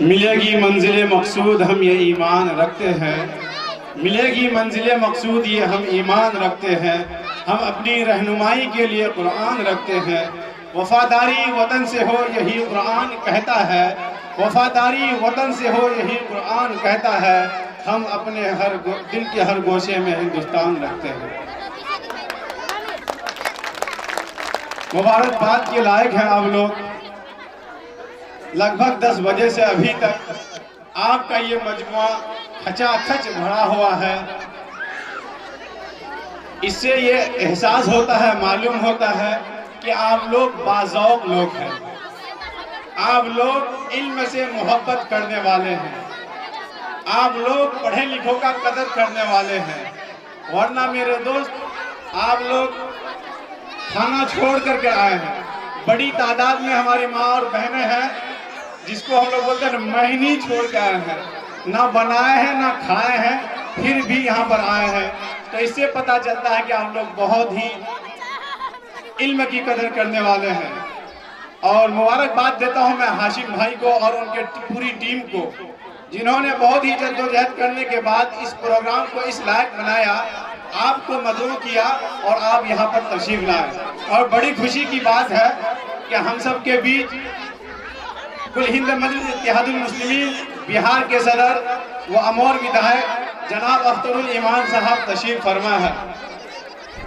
मिलेगी मंजिल मकसूद हम ये ईमान रखते हैं, मिलेगी मंजिल मकसूद ये हम ईमान रखते हैं। हम अपनी रहनुमाई के लिए कुरान रखते हैं। वफादारी वतन से हो यही कुरान कहता है, वफादारी वतन से हो यही कुरान कहता है। हम अपने दिल के हर गोशे में हिंदुस्तान रखते हैं। मुबारकबाद के लायक हैं आप लोग। लगभग 10 बजे से अभी तक आपका ये मजमुआ खचाखच भरा हुआ है। इससे ये एहसास होता है, मालूम होता है कि आप लोग बाज़ौक़ लोग हैं, आप लोग इल्म से मोहब्बत करने वाले हैं, आप लोग पढ़े लिखों का कदर करने वाले हैं। वरना मेरे दोस्त, आप लोग खाना छोड़ करके आए हैं। बड़ी तादाद में हमारी माँ और बहनें हैं जिसको हम लोग बोलते हैं महीनी छोड़ के आए हैं, ना बनाए हैं ना खाए हैं, फिर भी यहाँ पर आए हैं। तो इससे पता चलता है कि हम लोग बहुत ही इल्म की कदर करने वाले हैं। और मुबारकबाद देता हूँ मैं हाशिम भाई को और उनके पूरी टीम को, जिन्होंने बहुत ही जद्दोजहद करने के बाद इस प्रोग्राम को इस लायक बनाया, आपको मदऊ किया और आप यहाँ पर तशरीफ लाए। और बड़ी खुशी की बात है कि हम सब के बीच कुल हिंद मजलिस इत्तेहादुल मुस्लिमीन बिहार के सदर व अमोर विधायक जनाब अख्तरुल ईमान साहब तशरीफ फरमा है।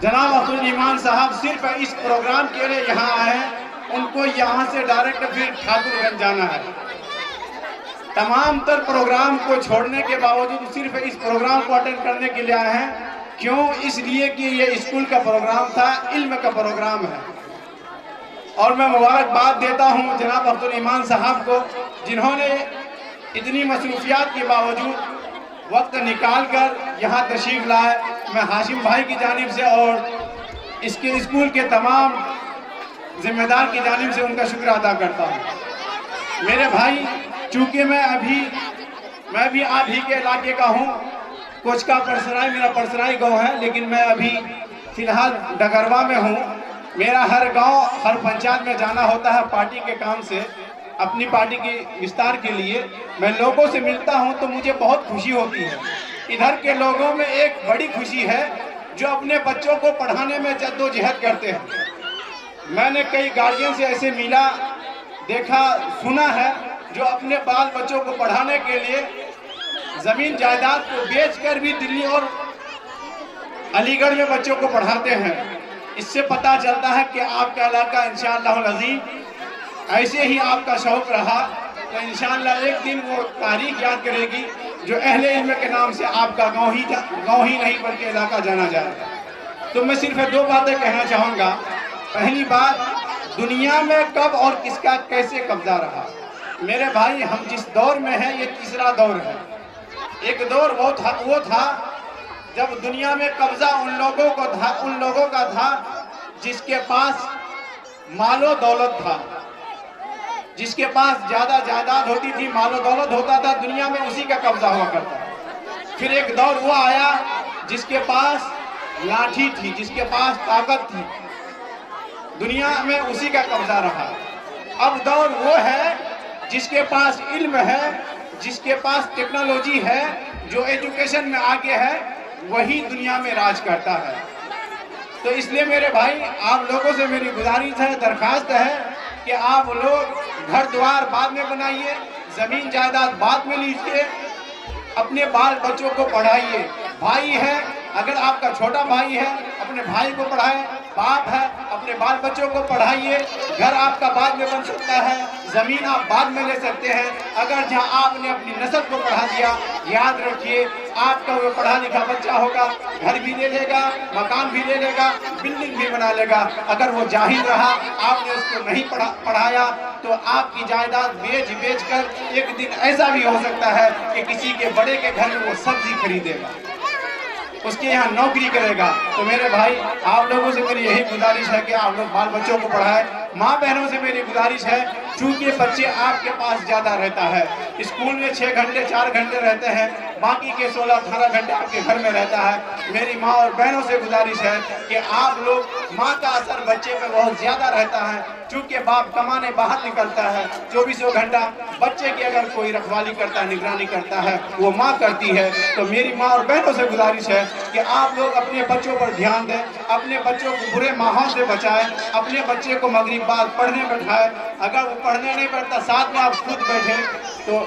जनाब अख्तरुल ईमान साहब सिर्फ इस प्रोग्राम के लिए यहाँ आए हैं। उनको यहाँ से डायरेक्ट फिर ठाकुरगंज जाना है। तमाम तर प्रोग्राम को छोड़ने के बावजूद सिर्फ इस प्रोग्राम को अटेंड करने के लिए आए हैं। क्यों? इसलिए कि ये स्कूल का प्रोग्राम था, इल्म का प्रोग्राम है। और मैं मुबारकबाद देता हूँ जनाब अब्दुल ईमान साहब को, जिन्होंने इतनी मसरूफियात के बावजूद वक्त निकाल कर यहाँ तशरीफ लाए। मैं हाशिम भाई की जानिब से और इसके स्कूल के तमाम जिम्मेदार की जानिब से उनका शुक्र अदा करता हूँ। मेरे भाई, चूँकि मैं भी आप ही के इलाके का हूँ। कोचका परसराई मेरा परसराई गाँव है, लेकिन मैं अभी फ़िलहाल डगरवा में हूँ। मेरा हर गांव, हर पंचायत में जाना होता है पार्टी के काम से, अपनी पार्टी के विस्तार के लिए। मैं लोगों से मिलता हूं तो मुझे बहुत खुशी होती है। इधर के लोगों में एक बड़ी खुशी है जो अपने बच्चों को पढ़ाने में जद्दोजहद करते हैं। मैंने कई गार्जियन से ऐसे मिला, देखा, सुना है जो अपने बाल बच्चों को पढ़ाने के लिए ज़मीन जायदाद को बेचकर भी दिल्ली और अलीगढ़ में बच्चों को पढ़ाते हैं। इससे पता चलता है कि आपका इलाका इंशाअल्लाह अज़ीम ऐसे ही आपका शौक़ रहा तो इंशाअल्लाह एक दिन वो तारीख याद करेगी जो अहले इल्म के नाम से आपका गांव ही नहीं बल्कि इलाका जाना जाएगा। तो मैं सिर्फ 2 बातें कहना चाहूँगा। पहली बात, दुनिया में कब और किसका कैसे कब्जा रहा। मेरे भाई, हम जिस दौर में हैं ये तीसरा दौर है। एक दौर वो था जब दुनिया में कब्जा उन लोगों का था जिसके पास मालो दौलत था, जिसके पास ज़्यादा जायदाद होती थी, मालो दौलत होता था, दुनिया में उसी का कब्जा हुआ करता। फिर एक दौर वो आया जिसके पास लाठी थी, जिसके पास ताकत थी, दुनिया में उसी का कब्जा रहा। अब दौर वो है जिसके पास इल्म है, जिसके पास टेक्नोलॉजी है, जो एजुकेशन में आगे है, वही दुनिया में राज करता है। तो इसलिए मेरे भाई, आप लोगों से मेरी गुजारिश है, दरखास्त है कि आप लोग घर द्वार बाद में बनाइए, ज़मीन जायदाद बाद में लीजिए, अपने बाल बच्चों को पढ़ाइए। भाई है, अगर आपका छोटा भाई है, अपने भाई को पढ़ाएं। बाप है, अपने बाल बच्चों को पढ़ाइए। घर आपका बाद में बन सकता है, ज़मीन आप बाद में ले सकते हैं। अगर जहां आपने अपनी नस्ल को पढ़ा दिया, याद रखिए आपका वो पढ़ा लिखा बच्चा होगा, घर भी ले लेगा, मकान भी ले लेगा, बिल्डिंग भी बना लेगा। अगर वो जाहिल रहा, आपने उसको नहीं पढ़ाया, तो आपकी जायदाद बेच कर एक दिन ऐसा भी हो सकता है कि किसी के बड़े के घर में वो सब्जी खरीदेगा, उसके यहाँ नौकरी करेगा। तो मेरे भाई, आप लोगों से मेरी यही गुजारिश है कि आप लोग बाल बच्चों को पढ़ाएं। माँ बहनों से मेरी गुजारिश है, चूंकि बच्चे आपके पास ज्यादा रहता है, स्कूल में 6 घंटे 4 घंटे रहते हैं, बाकी के 16-18 घंटे आपके घर में रहता है। मेरी माँ और बहनों से गुजारिश है कि आप लोग, माँ का असर बच्चे पे बहुत ज्यादा रहता है, चूंकि बाप कमाने बाहर निकलता है, 24 घंटा बच्चे की अगर कोई रखवाली करता है, निगरानी करता है, वो माँ करती है। तो मेरी माँ और बहनों से गुजारिश है कि आप लोग अपने बच्चों पर ध्यान दें, अपने बच्चों को बुरे माहौल से बचाएं, अपने बच्चे को मगरिब बाद पढ़ने बैठाएं। अगर वो पढ़ने नहीं बैठता, साथ में आप खुद बैठे, तो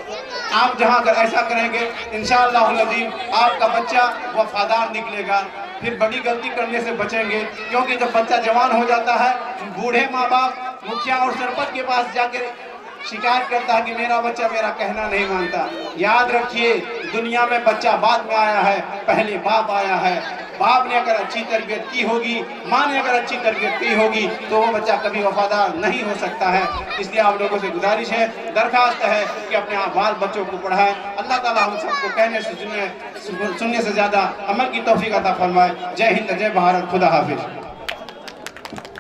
आप जहां अगर ऐसा करेंगे, इंशाअल्लाह अज़ीम आपका बच्चा वफादार निकलेगा, फिर बड़ी गलती करने से बचेंगे। क्योंकि जब बच्चा जवान हो जाता है, बूढ़े माँ बाप मुखिया और सरपंच के पास जाकर शिकायत करता है कि मेरा बच्चा मेरा कहना नहीं मानता। याद रखिए, दुनिया में बच्चा बाद में आया है, पहले बाप आया है। बाप ने अगर अच्छी तरबियत की होगी, माँ ने अगर अच्छी तरबियत की होगी, तो वो बच्चा कभी वफादार नहीं हो सकता है। इसलिए आप लोगों से गुजारिश है, दरखास्त है कि अपने आप बाल बच्चों को पढ़ाएं। अल्लाह ताला हम सबको कहने से सुनने से ज्यादा अमल की तौफीक अता फरमाए। जय हिंद, जय भारत, खुदा हाफिज।